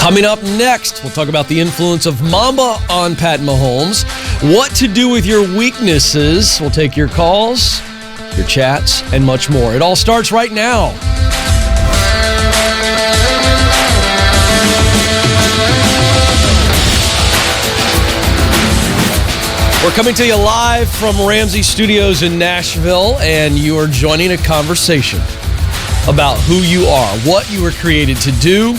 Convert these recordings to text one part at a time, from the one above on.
Coming up next, we'll talk about the influence of Mamba on Pat Mahomes, what to do with your weaknesses. We'll take your calls, your chats, and much more. It all starts right now. We're coming to you live from Ramsey Studios in Nashville, and you are joining a conversation about who you are, what you were created to do,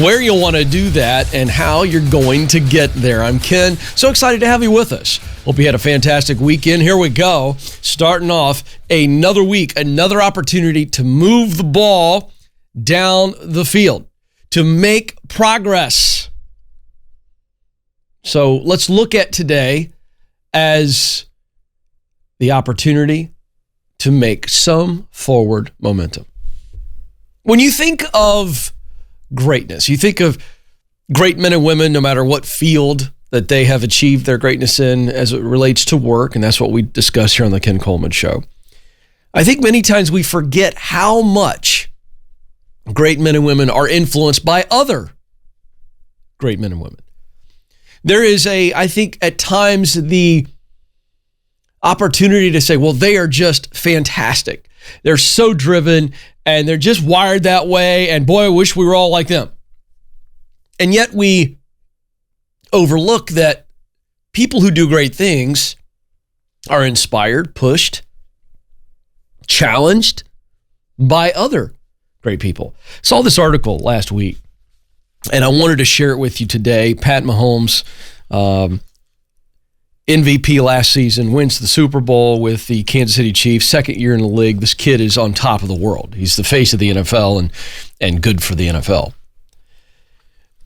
where you'll want to do that, and how you're going to get there. I'm Ken. So excited to have you with us. Hope you had a fantastic weekend. Here we go. Starting off another week, another opportunity to move the ball down the field, to make progress. So let's look at today as the opportunity to make some forward momentum. When you think of greatness, you think of great men and women, no matter what field that they have achieved their greatness in as it relates to work, and that's what we discuss here on the Ken Coleman Show. I think many times we forget how much great men and women are influenced by other great men and women. There is I think at times the opportunity to say, well, they are just fantastic. They're so driven and they're just wired that way. And boy, I wish we were all like them. And yet we overlook that people who do great things are inspired, pushed, challenged by other great people. Saw this article last week, and I wanted to share it with you today. Pat Mahomes, MVP last season, wins the Super Bowl with the Kansas City Chiefs, second year in the league. This kid is on top of the world. He's the face of the NFL and good for the NFL.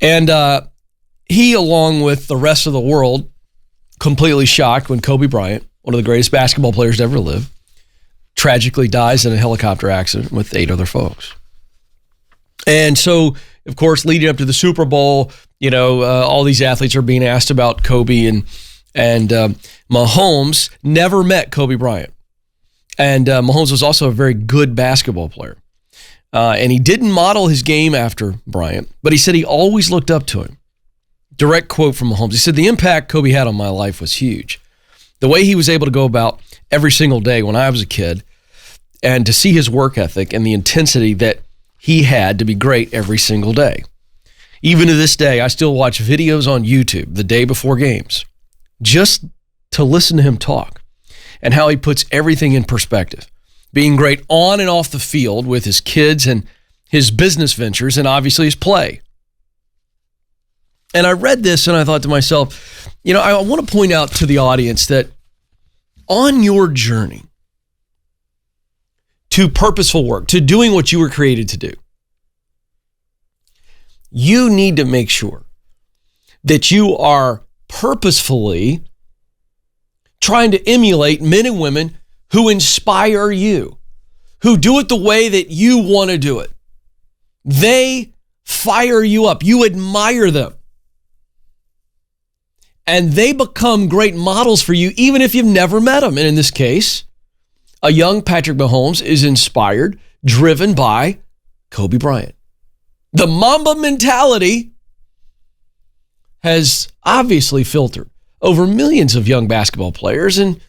And he, along with the rest of the world, completely shocked when Kobe Bryant, one of the greatest basketball players to ever live, tragically dies in a helicopter accident with 8 other folks. And so, of course, leading up to the Super Bowl, all these athletes are being asked about Kobe, and Mahomes never met Kobe Bryant. And Mahomes was also a very good basketball player. And he didn't model his game after Bryant, but he said he always looked up to him. Direct quote from Mahomes. He said, "The impact Kobe had on my life was huge. The way he was able to go about every single day when I was a kid, and to see his work ethic and the intensity that he had to be great every single day. Even to this day, I still watch videos on YouTube the day before games just to listen to him talk and how he puts everything in perspective, being great on and off the field with his kids and his business ventures and obviously his play." And I read this and I thought to myself, I want to point out to the audience that on your journey to purposeful work, to doing what you were created to do, you need to make sure that you are purposefully trying to emulate men and women who inspire you, who do it the way that you want to do it. They fire you up. You admire them. And they become great models for you, even if you've never met them. And in this case, a young Patrick Mahomes is inspired, driven by Kobe Bryant. The Mamba mentality has obviously filtered over millions of young basketball players, and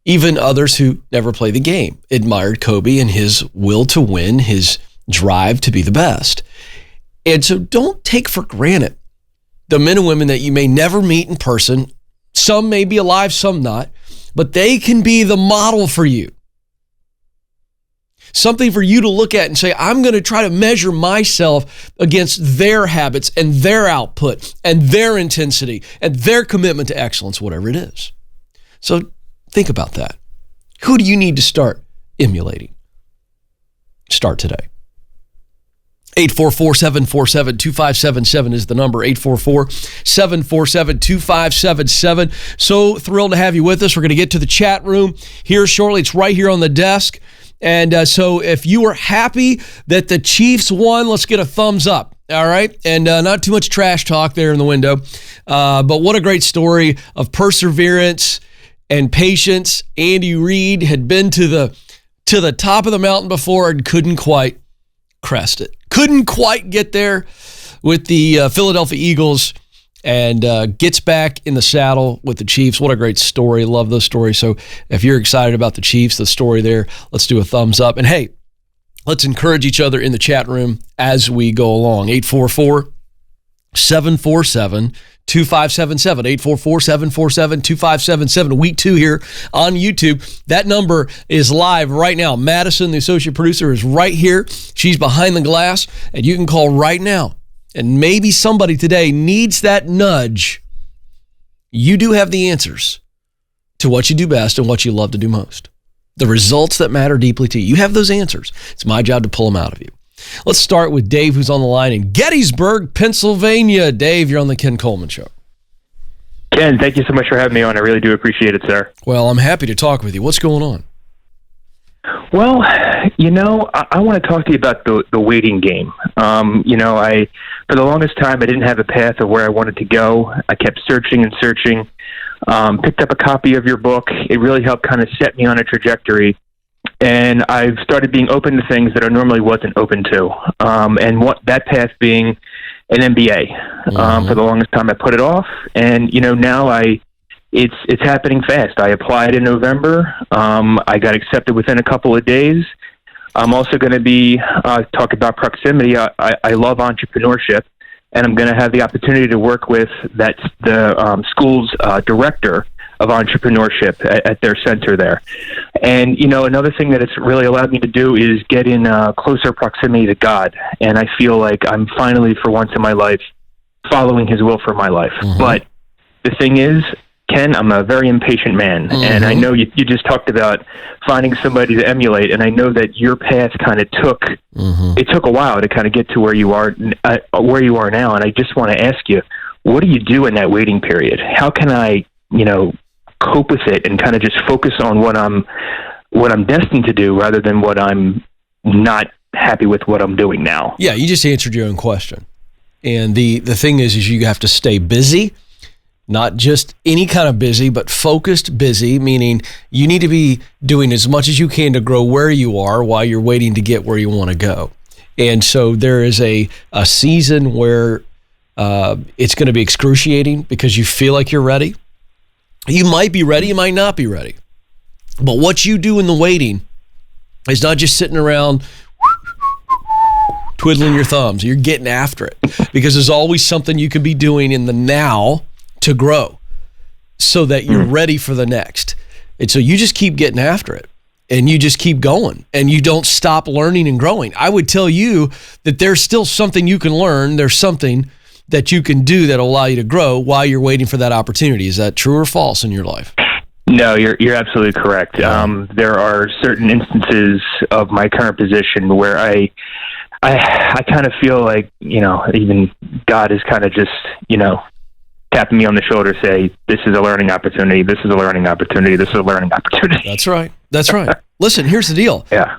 even others who never play the game admired Kobe and his will to win, his drive to be the best. And so don't take for granted the men and women that you may never meet in person. Some may be alive, some not, but they can be the model for you. Something for you to look at and say, I'm going to try to measure myself against their habits and their output and their intensity and their commitment to excellence, whatever it is. So think about that. Who do you need to start emulating? Start today. 844-747-2577 is the number. 844-747-2577. So thrilled to have you with us. We're going to get to the chat room here shortly. It's right here on the desk. And so if you are happy that the Chiefs won, let's get a thumbs up. All right. And not too much trash talk there in the window. But what a great story of perseverance and patience. Andy Reid had been to the top of the mountain before and couldn't quite crest it. Couldn't quite get there, with the Philadelphia Eagles and gets back in the saddle with the Chiefs. What a great story. Love those stories. So if you're excited about the Chiefs, the story there, let's do a thumbs up. And hey, let's encourage each other in the chat room as we go along. 844-747-2577. 844-747-2577. Week 2 here on YouTube. That number is live right now. Madison, the associate producer, is right here. She's behind the glass, and you can call right now. And maybe somebody today needs that nudge. You do have the answers to what you do best and what you love to do most. The results that matter deeply to you. You have those answers. It's my job to pull them out of you. Let's start with Dave, who's on the line in Gettysburg, Pennsylvania. Dave, you're on the Ken Coleman Show. Ken, thank you so much for having me on. I really do appreciate it, sir. Well, I'm happy to talk with you. What's going on? Well, I want to talk to you about the waiting game. For the longest time, I didn't have a path of where I wanted to go. I kept searching and searching. Picked up a copy of your book. It really helped kind of set me on a trajectory. And I've started being open to things that I normally wasn't open to. And what that path being an MBA. For the longest time, I put it off. And, now it's happening fast. I applied in November. I got accepted within a couple of days. I'm also going to be talking about proximity. I love entrepreneurship, and I'm going to have the opportunity to work with the school's director of entrepreneurship at their center there. And, another thing that it's really allowed me to do is get in closer proximity to God. And I feel like I'm finally, for once in my life, following his will for my life. But the thing is, Ken, I'm a very impatient man, and I know you just talked about finding somebody to emulate, and I know that your path kind of took a while to kind of get to where you are now, and I just want to ask you, what do you do in that waiting period? How can I, cope with it and kind of just focus on what I'm destined to do rather than what I'm not happy with what I'm doing now? Yeah, you just answered your own question, and the thing is you have to stay busy. Not just any kind of busy, but focused busy, meaning you need to be doing as much as you can to grow where you are while you're waiting to get where you want to go. And so there is a season where it's going to be excruciating because you feel like you're ready. You might be ready, you might not be ready. But what you do in the waiting is not just sitting around twiddling your thumbs. You're getting after it because there's always something you can be doing in the now to grow so that you're ready for the next. And so you just keep getting after it and you just keep going and you don't stop learning and growing. I would tell you that there's still something you can learn. There's something that you can do that'll allow you to grow while you're waiting for that opportunity. Is that true or false in your life? No, you're absolutely correct. There are certain instances of my current position where I kind of feel like, even God is kind of just, tapping me on the shoulder, say, this is a learning opportunity, this is a learning opportunity, this is a learning opportunity. That's right. Listen, here's the deal. Yeah.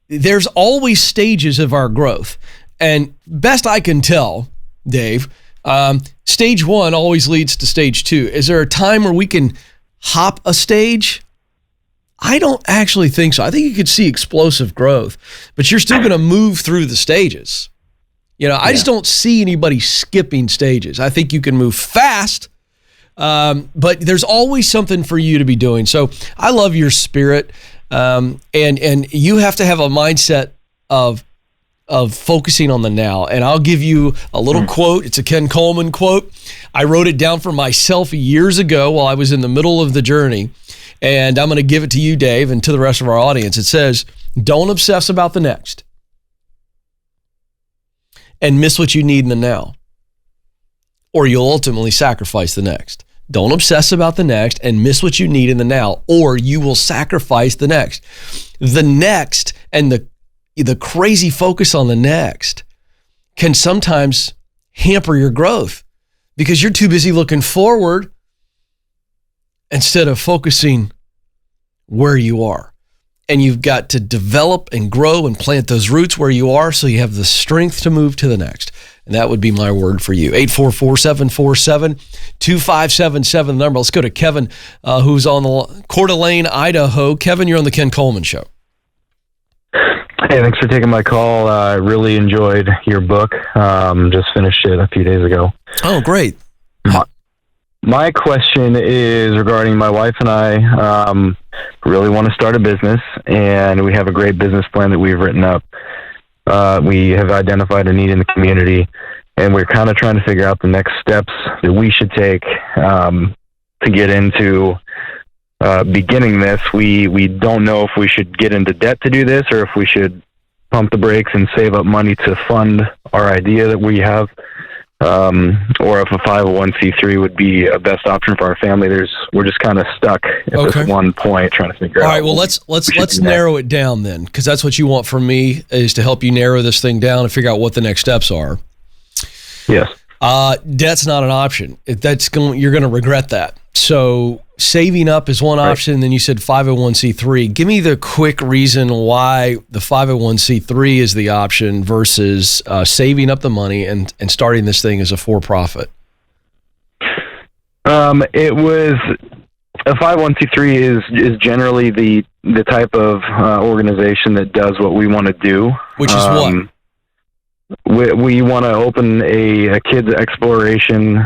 There's always stages of our growth. And best I can tell, Dave, stage 1 always leads to stage 2. Is there a time where we can hop a stage? I don't actually think so. I think you could see explosive growth, but you're still going to move through the stages. I just don't see anybody skipping stages. I think you can move fast, but there's always something for you to be doing. So I love your spirit, and you have to have a mindset of focusing on the now. And I'll give you a little quote. It's a Ken Coleman quote. I wrote it down for myself years ago while I was in the middle of the journey, and I'm going to give it to you, Dave, and to the rest of our audience. It says, "Don't obsess about the next and miss what you need in the now, or you'll ultimately sacrifice the next." Don't obsess about the next and miss what you need in the now, or you will sacrifice the next. The next and the crazy focus on the next can sometimes hamper your growth because you're too busy looking forward instead of focusing where you are. And you've got to develop and grow and plant those roots where you are so you have the strength to move to the next. And that would be my word for you. 844-747-2577, the number. Let's go to Kevin, who's on the Coeur d'Alene, Idaho. Kevin, you're on the Ken Coleman Show. Hey, thanks for taking my call. I really enjoyed your book. Just finished it a few days ago. Oh, great. My question is regarding my wife and I really want to start a business, and we have a great business plan that we've written up. We have identified a need in the community, and we're kind of trying to figure out the next steps that we should take to get into beginning this. We don't know if we should get into debt to do this, or if we should pump the brakes and save up money to fund our idea that we have, or if a 501c3 would be a best option for our family. We're just kind of stuck at this one point trying to figure out. All right, well, let's narrow it down then, because that's what you want from me, is to help you narrow this thing down and figure out what the next steps are. Yes. Debt's not an option. You're going to regret that. So saving up is one option. And then you said 501c3. Give me the quick reason why the 501c3 is the option versus saving up the money and starting this thing as a for-profit. It was a 501c3 is generally the type of organization that does what we want to do. Which is what? We want to open a kids exploration,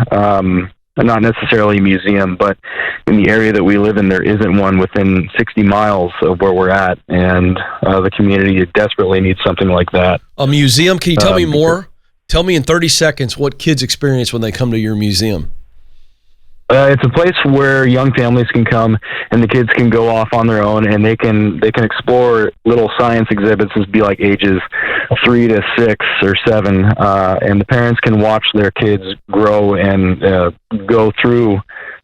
not necessarily a museum, but in the area that we live in, there isn't one within 60 miles of where we're at, and the community desperately needs something like that. A museum? Can you tell me more? Tell me in 30 seconds what kids experience when they come to your museum. It's a place where young families can come, and the kids can go off on their own, and they can explore little science exhibits as be like ages 3 to 6 or 7, and the parents can watch their kids grow and go through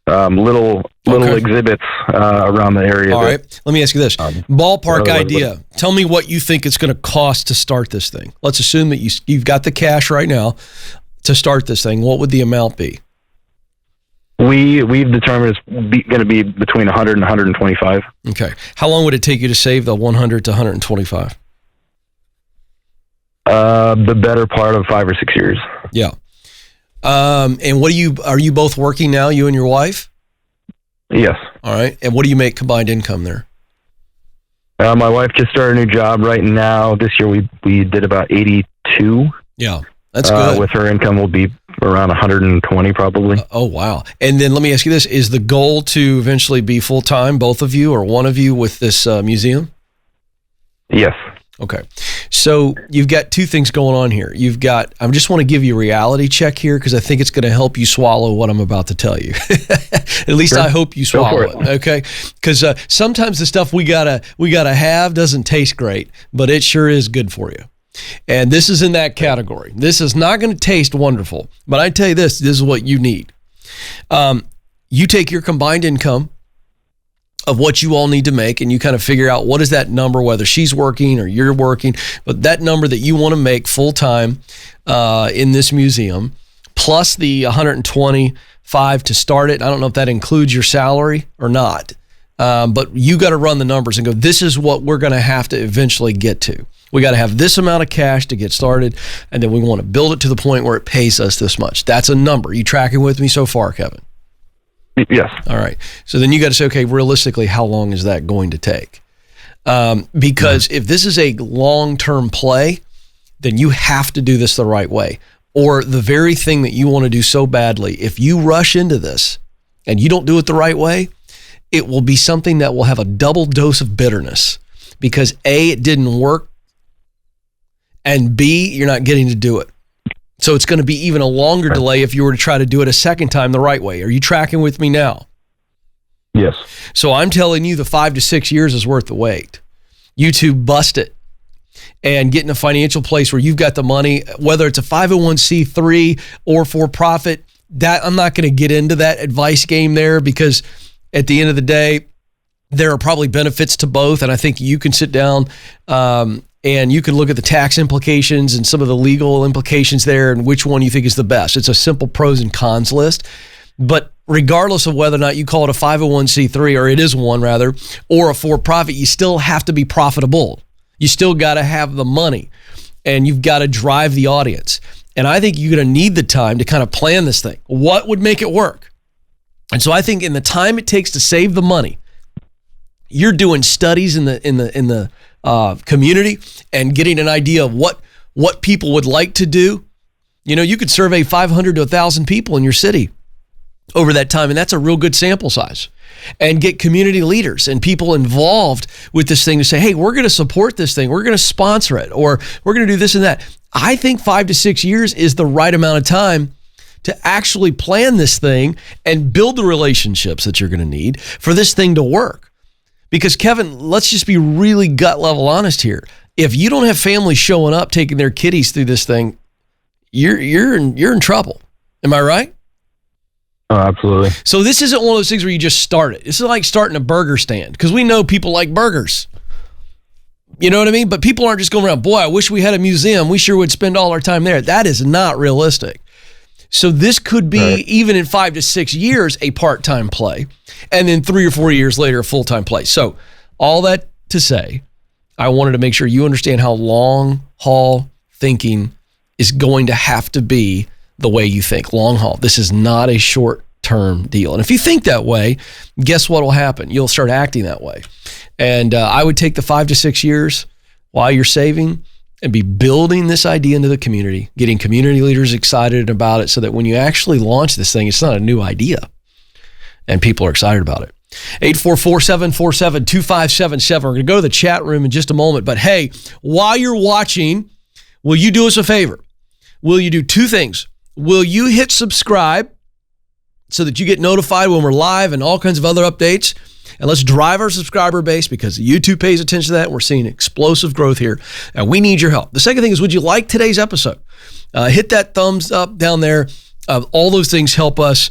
little exhibits around the area. All right, let me ask you this: ballpark idea. Tell me what you think it's going to cost to start this thing. Let's assume that you've got the cash right now to start this thing. What would the amount be? We've determined it's going to be between 100 and 125. Okay. How long would it take you to save the 100 to 125? The better part of 5 or 6 years. Yeah. And are you both working now, you and your wife? Yes. All right. And what do you make combined income there? My wife just started a new job right now. This year we did about 82. Yeah. That's good. With her income will be around 120 probably. Oh, wow. And then let me ask you this. Is the goal to eventually be full-time, both of you or one of you, with this museum? Yes. Okay. So you've got two things going on here. I just want to give you a reality check here, because I think it's going to help you swallow what I'm about to tell you. At least I hope you swallow it. Okay. Because sometimes the stuff we gotta have doesn't taste great, but it sure is good for you. And this is in that category. This is not going to taste wonderful, but I tell you this is what you need. You take your combined income of what you all need to make, and you kind of figure out what is that number, whether she's working or you're working, but that number that you want to make full-time in this museum, plus the 125 to start it. I don't know if that includes your salary or not, but you got to run the numbers and go, this is what we're going to have to eventually get to. We got to have this amount of cash to get started, and then we want to build it to the point where it pays us this much. That's a number. You tracking with me so far, Kevin? Yes. All right. So then you got to say, okay, realistically, how long is that going to take? Because if this is a long-term play, then you have to do this the right way. Or the very thing that you want to do so badly, if you rush into this and you don't do it the right way, it will be something that will have a double dose of bitterness, because A, it didn't work, and B, you're not getting to do it. So it's going to be even a longer delay if you were to try to do it a second time the right way. Are you tracking with me now? Yes. So I'm telling you the 5 to 6 years is worth the wait. You two bust it and get in a financial place where you've got the money, whether it's a 501c3 or for profit. That I'm not going to get into that advice game there, because at the end of the day, there are probably benefits to both. And I think you can sit down and you can look at the tax implications and some of the legal implications there and which one you think is the best. It's a simple pros and cons list. But regardless of whether or not you call it a 501c3, or it is one rather, or a for-profit, you still have to be profitable. You still got to have the money, and you've got to drive the audience. And I think you're going to need the time to kind of plan this thing. What would make it work? And so I think in the time it takes to save the money, you're doing studies in the community and getting an idea of what people would like to do. You know, you could survey 500 to 1,000 people in your city over that time, and that's a real good sample size. And get community leaders and people involved with this thing to say, hey, we're going to support this thing. We're going to sponsor it, or we're going to do this and that. I think 5 to 6 years is the right amount of time to actually plan this thing and build the relationships that you're going to need for this thing to work. Because Kevin, let's just be really gut level honest here. If you don't have families showing up, taking their kiddies through this thing, you're in trouble. Am I right? Oh, absolutely. So this isn't one of those things where you just start it. This is like starting a burger stand, because we know people like burgers. You know what I mean? But people aren't just going around, boy, I wish we had a museum. We sure would spend all our time there. That is not realistic. So this could be, right, even in 5 to 6 years, a part-time play, and then 3 or 4 years later, a full-time play. So all that to say, I wanted to make sure you understand how long haul thinking is going to have to be the way you think. Long haul. This is not a short-term deal. And if you think that way, guess what will happen? You'll start acting that way. And I would take the 5 to 6 years while you're saving and be building this idea into the community, getting community leaders excited about it so that when you actually launch this thing, it's not a new idea and people are excited about it. 844-747-2577. We're going to go to the chat room in just a moment. But hey, while you're watching, will you do us a favor? Will you do 2 things? Will you hit subscribe so that you get notified when we're live and all kinds of other updates? And let's drive our subscriber base, because YouTube pays attention to that. And we're seeing explosive growth here, and we need your help. The second thing is, would you like today's episode? Hit that thumbs up down there. All those things help us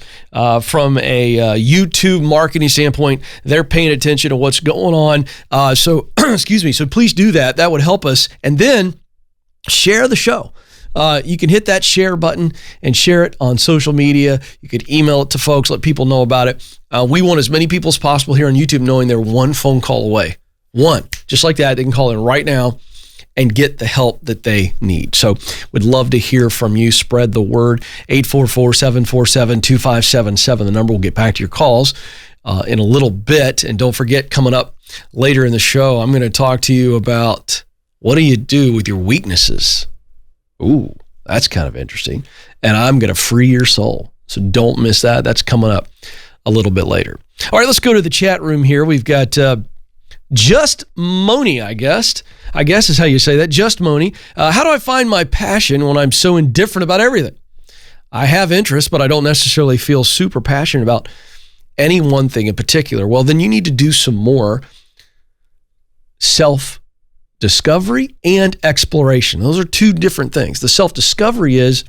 from a YouTube marketing standpoint. They're paying attention to what's going on. So excuse me. So please do that. That would help us. And then share the show. You can hit that share button and share it on social media. You could email it to folks, let people know about it. We want as many people as possible here on YouTube knowing they're one phone call away. One. Just like that, they can call in right now and get the help that they need. So we'd love to hear from you. Spread the word. 844-747-2577. The number will get back to your calls in a little bit. And don't forget, coming up later in the show, I'm going to talk to you about what do you do with your weaknesses. Ooh, that's kind of interesting. And I'm going to free your soul. So don't miss that. That's coming up a little bit later. All right, let's go to the chat room here. We've got Just Moni, I guess is how you say that. Just Moni. How do I find my passion when I'm so indifferent about everything? I have interest, but I don't necessarily feel super passionate about any one thing in particular. Well, then you need to do some more self-discovery and exploration. Those are 2 different things. The self-discovery is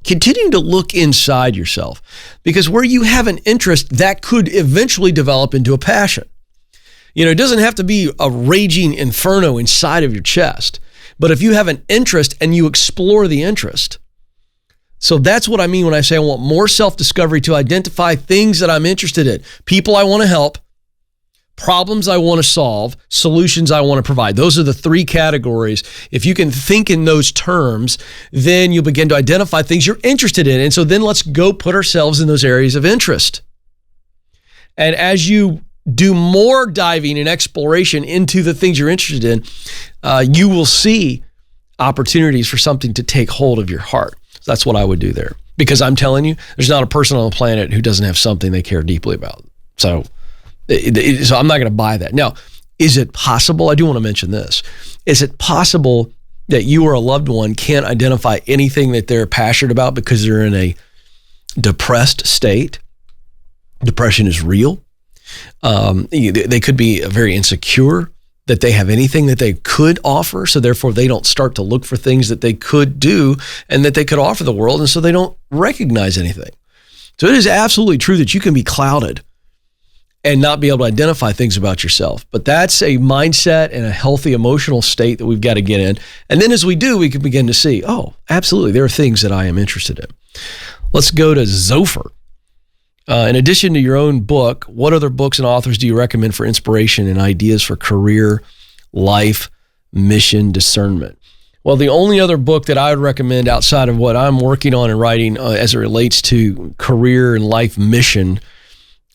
continuing to look inside yourself, because where you have an interest, that could eventually develop into a passion. You know, it doesn't have to be a raging inferno inside of your chest, but if you have an interest and you explore the interest. So that's what I mean when I say I want more self-discovery, to identify things that I'm interested in, people I want to help, problems I want to solve, solutions I want to provide. Those are the 3 categories. If you can think in those terms, then you'll begin to identify things you're interested in. And so then let's go put ourselves in those areas of interest. And as you do more diving and exploration into the things you're interested in, you will see opportunities for something to take hold of your heart. So that's what I would do there. Because I'm telling you, there's not a person on the planet who doesn't have something they care deeply about. So I'm not going to buy that. Now, is it possible? I do want to mention this. Is it possible that you or a loved one can't identify anything that they're passionate about because they're in a depressed state? Depression is real. They could be very insecure that they have anything that they could offer, so therefore they don't start to look for things that they could do and that they could offer the world, and so they don't recognize anything. So it is absolutely true that you can be clouded and not be able to identify things about yourself. But that's a mindset and a healthy emotional state that we've got to get in. And then as we do, we can begin to see, oh, absolutely, there are things that I am interested in. Let's go to Zopher. In addition to your own book, what other books and authors do you recommend for inspiration and ideas for career, life, mission, discernment? Well, the only other book that I would recommend outside of what I'm working on and writing as it relates to career and life mission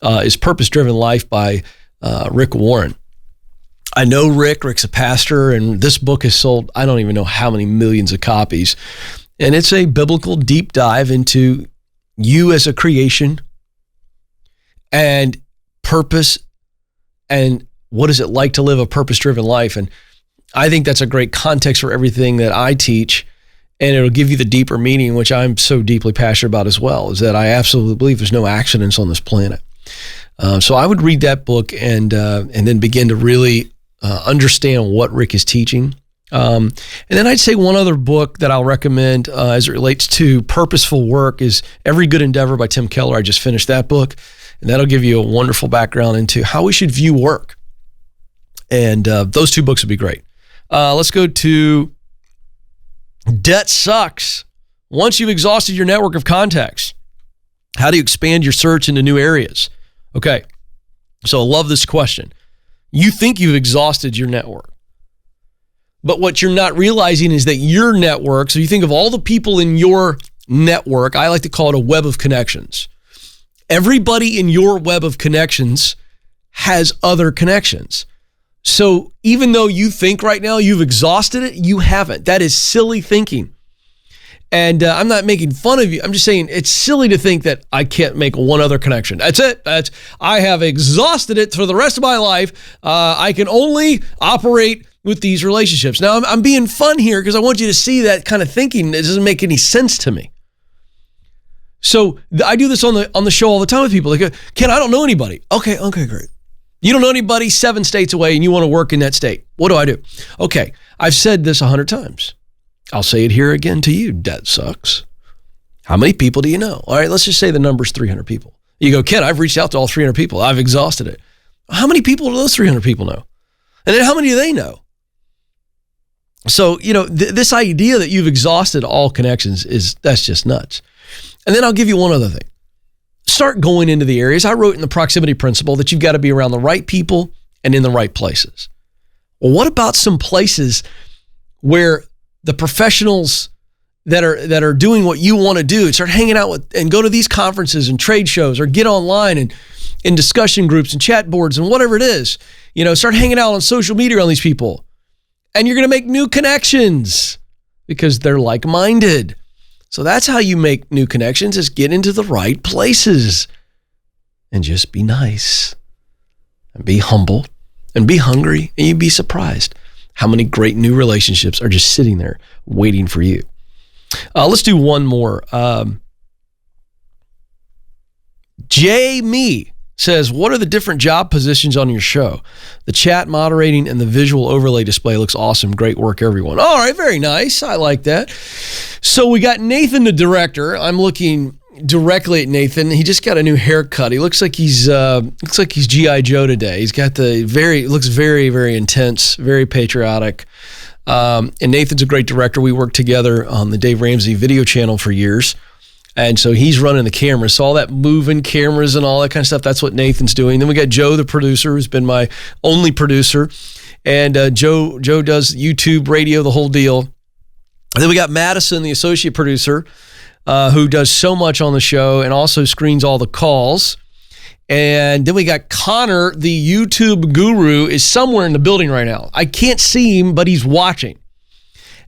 is Purpose-Driven Life by Rick Warren. I know Rick. Rick's a pastor, and this book has sold, I don't even know how many millions of copies. And it's a biblical deep dive into you as a creation and purpose and what is it like to live a purpose-driven life. And I think that's a great context for everything that I teach, and it'll give you the deeper meaning, which I'm so deeply passionate about as well, is that I absolutely believe there's no accidents on this planet. So I would read that book and then begin to really understand what Rick is teaching. And then I'd say one other book that I'll recommend as it relates to purposeful work is Every Good Endeavor by Tim Keller. I just finished that book, and that'll give you a wonderful background into how we should view work. And those two books would be great. Let's go to Debt Sucks. Once you've exhausted your network of contacts, how do you expand your search into new areas? Okay, so I love this question. You think you've exhausted your network, but what you're not realizing is that your network, so you think of all the people in your network, I like to call it a web of connections. Everybody in your web of connections has other connections. So even though you think right now you've exhausted it, you haven't. That is silly thinking. And I'm not making fun of you. I'm just saying it's silly to think that I can't make one other connection. That's it. I have exhausted it for the rest of my life. I can only operate with these relationships. Now, I'm being fun here because I want you to see that kind of thinking. It doesn't make any sense to me. So I do this on the show all the time with people. They go, Ken, I don't know anybody. Okay, great. You don't know anybody 7 states away and you want to work in that state. What do I do? Okay, I've said this 100 times. I'll say it here again to you. Debt sucks. How many people do you know? All right, let's just say the number's 300 people. You go, Ken, I've reached out to all 300 people. I've exhausted it. How many people do those 300 people know? And then how many do they know? So, this idea that you've exhausted all connections that's just nuts. And then I'll give you one other thing. Start going into the areas. I wrote in the proximity principle that you've got to be around the right people and in the right places. Well, what about some places where the professionals that are doing what you want to do, start hanging out with and go to these conferences and trade shows or get online and in discussion groups and chat boards and whatever it is, start hanging out on social media around these people. And you're going to make new connections because they're like-minded. So that's how you make new connections, is get into the right places and just be nice and be humble and be hungry, and you'd be surprised how many great new relationships are just sitting there waiting for you. Let's do one more. Jamie says, what are the different job positions on your show? The chat moderating and the visual overlay display looks awesome. Great work, everyone. All right, very nice. I like that. So we got Nathan, the director. I'm looking directly at Nathan. He just got a new haircut. He looks like he's G.I. Joe today. He's got looks very, very intense, very patriotic. And Nathan's a great director. We worked together on the Dave Ramsey video channel for years. And so he's running the cameras. So all that moving cameras and all that kind of stuff, that's what Nathan's doing. Then we got Joe, the producer, who's been my only producer. And Joe does YouTube, radio, the whole deal. And then we got Madison, the associate producer, who does so much on the show and also screens all the calls. And then we got Connor, the YouTube guru, is somewhere in the building right now. I can't see him, but he's watching.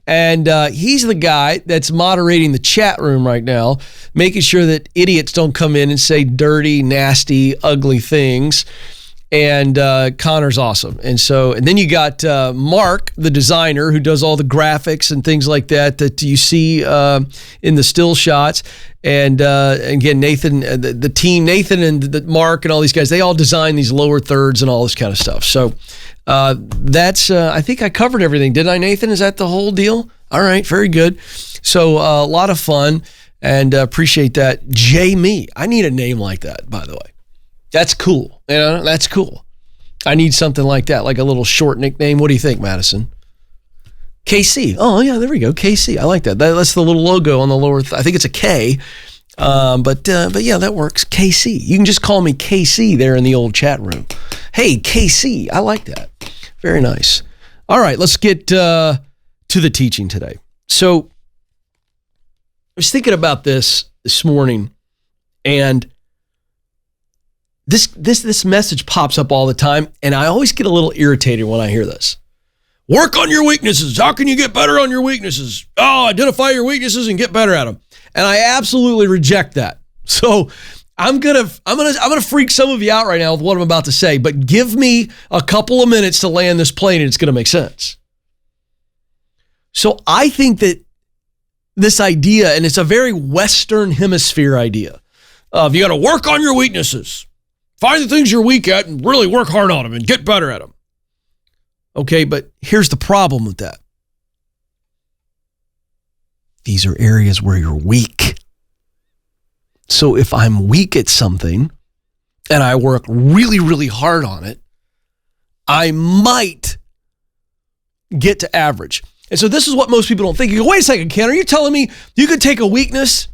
And he's the guy that's moderating the chat room right now, making sure that idiots don't come in and say dirty, nasty, ugly things. And Connor's awesome. And then you got Mark, the designer, who does all the graphics and things like that you see in the still shots. And again, Nathan, the team, Nathan and Mark and all these guys, they all design these lower thirds and all this kind of stuff. So that's, I think I covered everything. Didn't I, Nathan? Is that the whole deal? All right, very good. So a lot of fun, and appreciate that. Jamie, I need a name like that, by the way. That's cool. That's cool. I need something like that, like a little short nickname. What do you think, Madison? KC. Oh, yeah, there we go. KC. I like that. That's the little logo on the lower. I think it's a K. But yeah, that works. KC. You can just call me KC there in the old chat room. Hey, KC. I like that. Very nice. All right, let's get to the teaching today. So I was thinking about this morning, and this message pops up all the time, and I always get a little irritated when I hear this. Work on your weaknesses. How can you get better on your weaknesses? Oh, identify your weaknesses and get better at them. And I absolutely reject that. So I'm gonna freak some of you out right now with what I'm about to say, but give me a couple of minutes to land this plane and it's gonna make sense. So I think that this idea, and it's a very Western Hemisphere idea, of you got to work on your weaknesses. Find the things you're weak at and really work hard on them and get better at them. Okay, but here's the problem with that. These are areas where you're weak. So if I'm weak at something and I work really, really hard on it, I might get to average. And so this is what most people don't think. You go, wait a second, Ken, are you telling me you could take a weakness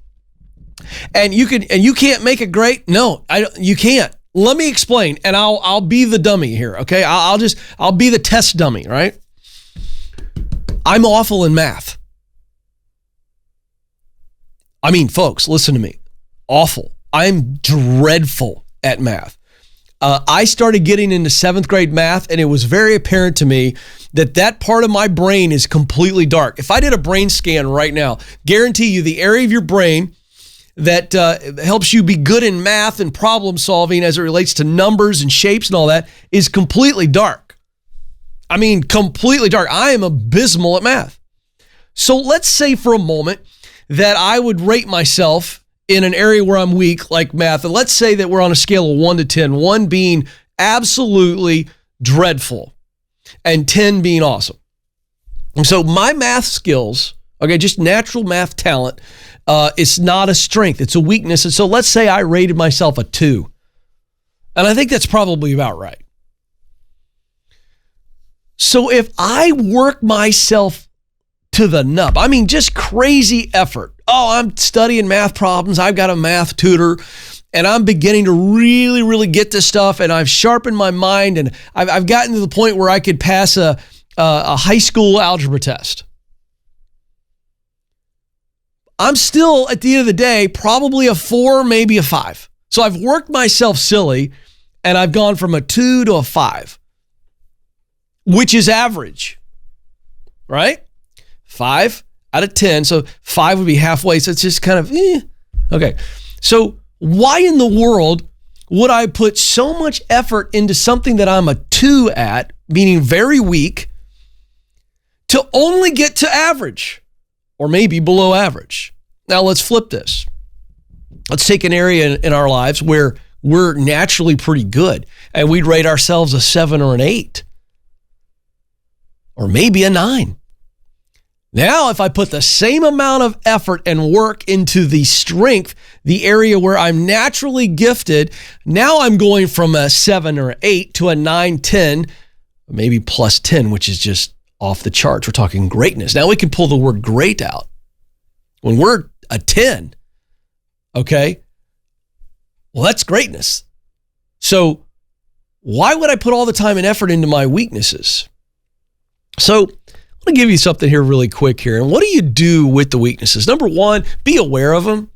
and you can't make it great? No, you can't. Let me explain, and I'll be the dummy here, okay? I'll be the test dummy, right? I'm awful in math. I mean, folks, listen to me. Awful. I'm dreadful at math. I started getting into 7th grade math, and it was very apparent to me that part of my brain is completely dark. If I did a brain scan right now, guarantee you the area of your brain that helps you be good in math and problem solving as it relates to numbers and shapes and all that is completely dark. I mean, completely dark. I am abysmal at math. So let's say for a moment that I would rate myself in an area where I'm weak, like math. And let's say that we're on a scale of 1 to 10, 1 being absolutely dreadful and 10 being awesome. And so my math skills, okay, just natural math talent, it's not a strength, it's a weakness. And so let's say I rated myself a 2. And I think that's probably about right. So if I work myself to the nub, I mean, just crazy effort. Oh, I'm studying math problems. I've got a math tutor and I'm beginning to really, really get this stuff. And I've sharpened my mind and I've gotten to the point where I could pass a high school algebra test. I'm still, at the end of the day, probably a 4, maybe a 5. So I've worked myself silly and I've gone from a 2 to a 5, which is average, right? 5 out of 10. So 5 would be halfway. So it's just kind of, Okay. So why in the world would I put so much effort into something that I'm a 2 at, meaning very weak, to only get to average? Or maybe below average. Now let's flip this. Let's take an area in our lives where we're naturally pretty good and we'd rate ourselves a 7 or an 8 or maybe a 9. Now, if I put the same amount of effort and work into the strength, the area where I'm naturally gifted, now I'm going from a 7 or 8 to a 9, 10, maybe plus 10, which is just off the charts. We're talking greatness. Now we can pull the word great out. When we're a 10, okay, well, that's greatness. So why would I put all the time and effort into my weaknesses? So I'm going to give you something here really quick here. And what do you do with the weaknesses? Number 1, be aware of them.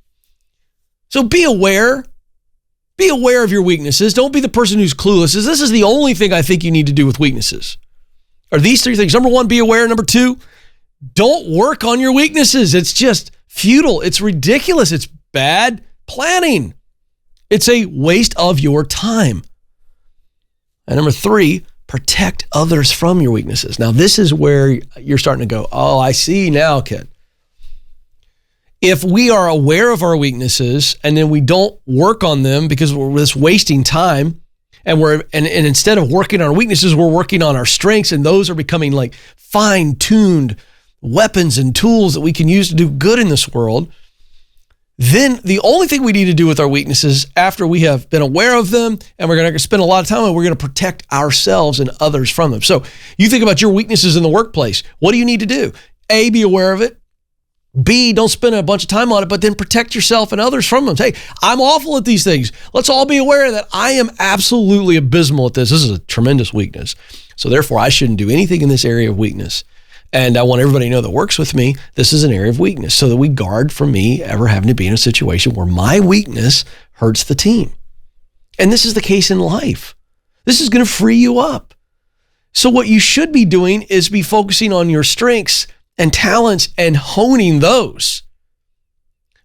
So be aware. Be aware of your weaknesses. Don't be the person who's clueless. This is the only thing I think you need to do with weaknesses. Are these 3 things. Number 1, be aware. Number 2, don't work on your weaknesses. It's just futile. It's ridiculous. It's bad planning. It's a waste of your time. And number 3, protect others from your weaknesses. Now, this is where you're starting to go, oh, I see now, Ken. If we are aware of our weaknesses and then we don't work on them because we're just wasting time, and instead of working on our weaknesses, we're working on our strengths, and those are becoming like fine-tuned weapons and tools that we can use to do good in this world, then the only thing we need to do with our weaknesses after we have been aware of them, and we're going to spend a lot of time and we're going to protect ourselves and others from them. So you think about your weaknesses in the workplace. What do you need to do? A, be aware of it. B, don't spend a bunch of time on it, but then protect yourself and others from them. Hey, I'm awful at these things. Let's all be aware that I am absolutely abysmal at this. This is a tremendous weakness. So therefore, I shouldn't do anything in this area of weakness. And I want everybody to know that works with me, this is an area of weakness, so that we guard from me ever having to be in a situation where my weakness hurts the team. And this is the case in life. This is going to free you up. So what you should be doing is be focusing on your strengths and talents and honing those.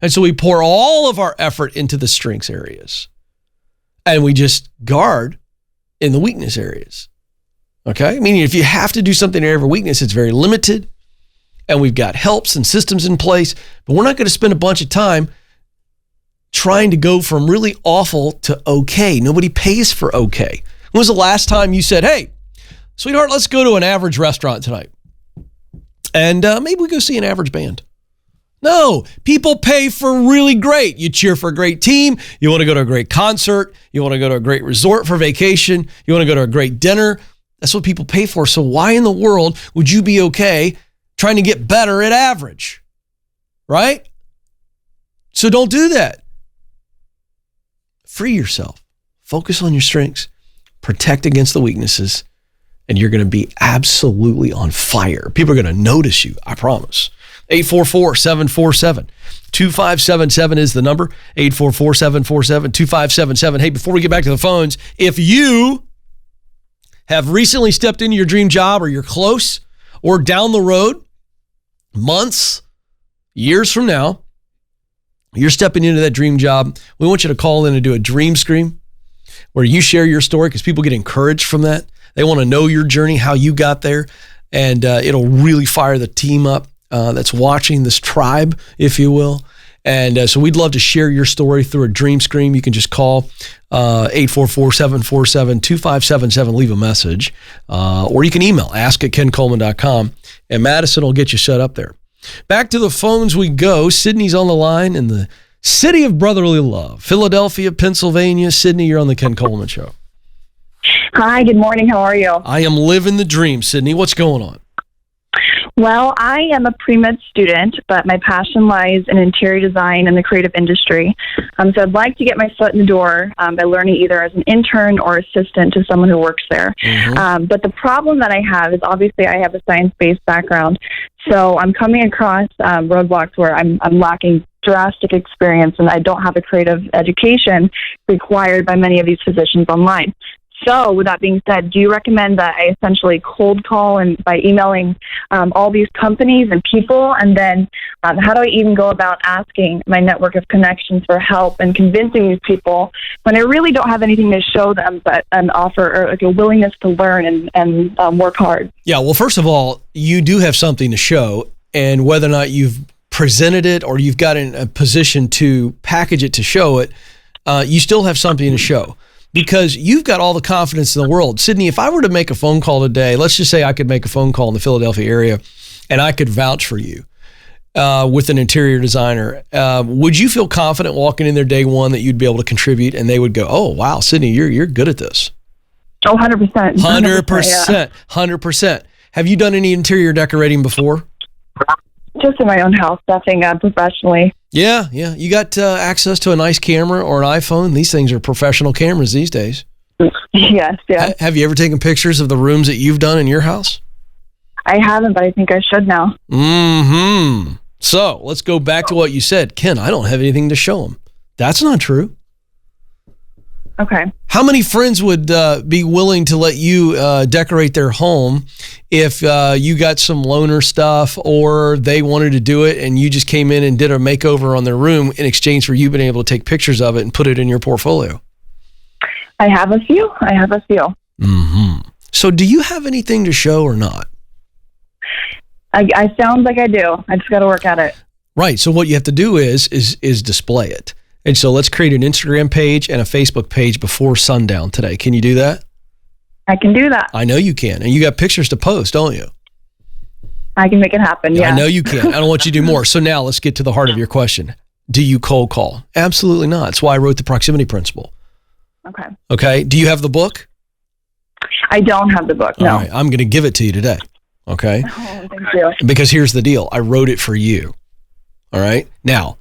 And so we pour all of our effort into the strengths areas and we just guard in the weakness areas. Okay? Meaning if you have to do something in every weakness, it's very limited and we've got helps and systems in place, but we're not going to spend a bunch of time trying to go from really awful to okay. Nobody pays for okay. When was the last time you said, hey, sweetheart, let's go to an average restaurant tonight and maybe we go see an average band? No, people pay for really great. You cheer for a great team. You want to go to a great concert. You want to go to a great resort for vacation. You want to go to a great dinner. That's what people pay for. So why in the world would you be okay trying to get better at average? Right? So don't do that. Free yourself. Focus on your strengths. Protect against the weaknesses. And you're going to be absolutely on fire. People are going to notice you, I promise. 844-747-2577 is the number. 844-747-2577. Hey, before we get back to the phones, if you have recently stepped into your dream job or you're close or down the road, months, years from now, you're stepping into that dream job, we want you to call in and do a dream scream where you share your story because people get encouraged from that. They want to know your journey, how you got there, and it'll really fire the team up that's watching, this tribe, if you will. And so we'd love to share your story through a dream scream. You can just call 844-747-2577, leave a message, or you can email ask@kencoleman.com, and Madison will get you set up there. Back to the phones we go. Sydney's on the line in the city of brotherly love, Philadelphia, Pennsylvania. Sydney, you're on the Ken Coleman Show. Hi, good morning. How are you? I am living the dream, Sydney. What's going on? Well, I am a pre-med student, but my passion lies in interior design and the creative industry. So I'd like to get my foot in the door by learning either as an intern or assistant to someone who works there. Mm-hmm. But the problem that I have is obviously I have a science-based background, so I'm coming across roadblocks where I'm lacking drastic experience and I don't have a creative education required by many of these positions online. So with that being said, do you recommend that I essentially cold call and by emailing all these companies and people? And then how do I even go about asking my network of connections for help and convincing these people when I really don't have anything to show them but an offer or like a willingness to learn and work hard? Yeah, well, first of all, you do have something to show, and whether or not you've presented it or you've got in a position to package it to show it, you still have something to show. Because you've got all the confidence in the world. Sydney, if I were to make a phone call today, let's just say I could make a phone call in the Philadelphia area and I could vouch for you with an interior designer. Would you feel confident walking in there day one that you'd be able to contribute and they would go, oh, wow, Sydney, you're good at this? Oh, 100%. 100%. 100%. Have you done any interior decorating before? Just in my own house, nothing professionally. Yeah. You got access to a nice camera or an iPhone. These things are professional cameras these days. Yes, yeah. Have you ever taken pictures of the rooms that you've done in your house? I haven't, but I think I should now. Mm-hmm. So let's go back to what you said. Ken, I don't have anything to show them. That's not true. Okay. How many friends would be willing to let you decorate their home if you got some loaner stuff or they wanted to do it and you just came in and did a makeover on their room in exchange for you being able to take pictures of it and put it in your portfolio? I have a few. Mm-hmm. So do you have anything to show or not? I sound like I do. I just got to work at it. Right. So what you have to do is display it. And so let's create an Instagram page and a Facebook page before sundown today. Can you do that? I can do that. I know you can. And you got pictures to post, don't you? I can make it happen, yeah. I know you can. I don't want you to do more. So now let's get to the heart of your question. Do you cold call? Absolutely not. That's why I wrote the proximity principle. Okay. Do you have the book? I don't have the book, no. All right. I'm going to give it to you today. Okay? Oh, thank you. Because here's the deal. I wrote it for you. All right? Now,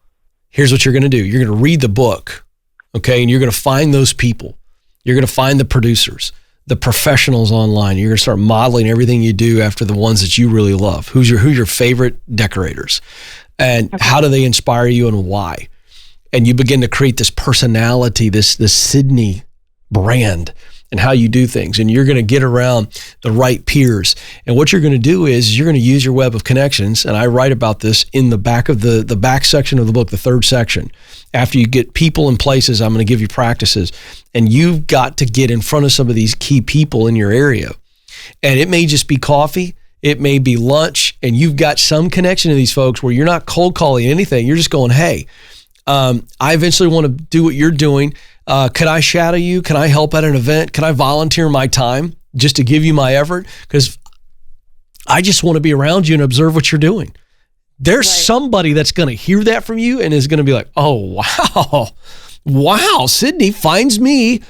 here's what you're going to do. You're going to read the book, okay? And you're going to find those people. You're going to find the producers, the professionals online. You're going to start modeling everything you do after the ones that you really love. Who's your favorite decorators? And how do they inspire you and why? And you begin to create this personality, this Sydney brand and how you do things. And you're going to get around the right peers. And what you're going to do is you're going to use your web of connections. And I write about this in the back of the back section of the book, the third section. After you get people and places, I'm going to give you practices. And you've got to get in front of some of these key people in your area. And it may just be coffee. It may be lunch. And you've got some connection to these folks where you're not cold calling anything. You're just going, hey, I eventually want to do what you're doing. Can I shadow you? Can I help at an event? Can I volunteer my time just to give you my effort? Because I just want to be around you and observe what you're doing. There's somebody that's going to hear that from you and is going to be like, oh, wow, Sydney finds me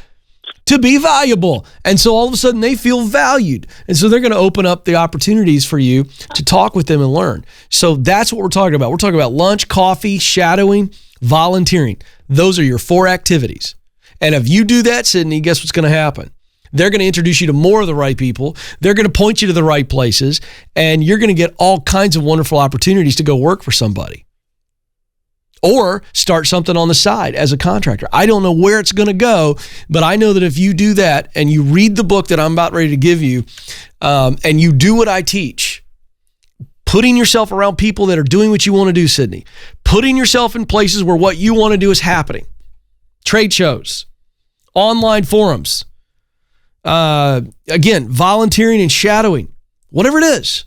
to be valuable. And so all of a sudden they feel valued. And so they're going to open up the opportunities for you to talk with them and learn. So that's what we're talking about. We're talking about lunch, coffee, shadowing, volunteering. Those are your 4 activities. And if you do that, Sydney, guess what's going to happen? They're going to introduce you to more of the right people. They're going to point you to the right places, and you're going to get all kinds of wonderful opportunities to go work for somebody or start something on the side as a contractor. I don't know where it's going to go, but I know that if you do that and you read the book that I'm about ready to give you, and you do what I teach, putting yourself around people that are doing what you want to do, Sydney, putting yourself in places where what you want to do is happening, trade shows, online forums, again, volunteering and shadowing, whatever it is,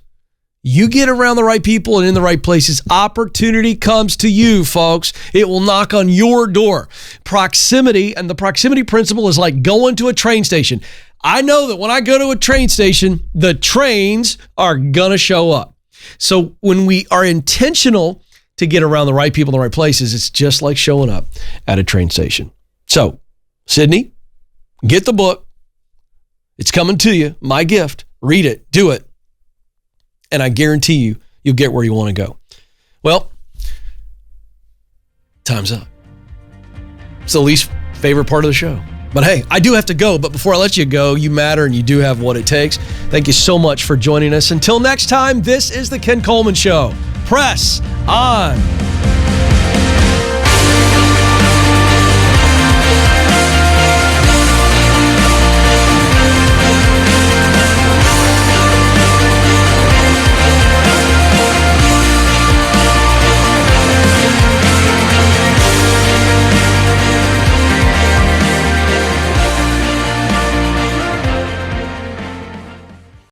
you get around the right people and in the right places, opportunity comes to you, folks. It will knock on your door. Proximity, and the proximity principle is like going to a train station. I know that when I go to a train station, the trains are going to show up. So when we are intentional to get around the right people in the right places, it's just like showing up at a train station. So, Sydney, get the book. It's coming to you. My gift. Read it. Do it. And I guarantee you, you'll get where you want to go. Well, time's up. It's the least favorite part of the show. But hey, I do have to go. But before I let you go, you matter and you do have what it takes. Thank you so much for joining us. Until next time, this is the Ken Coleman Show. Press on.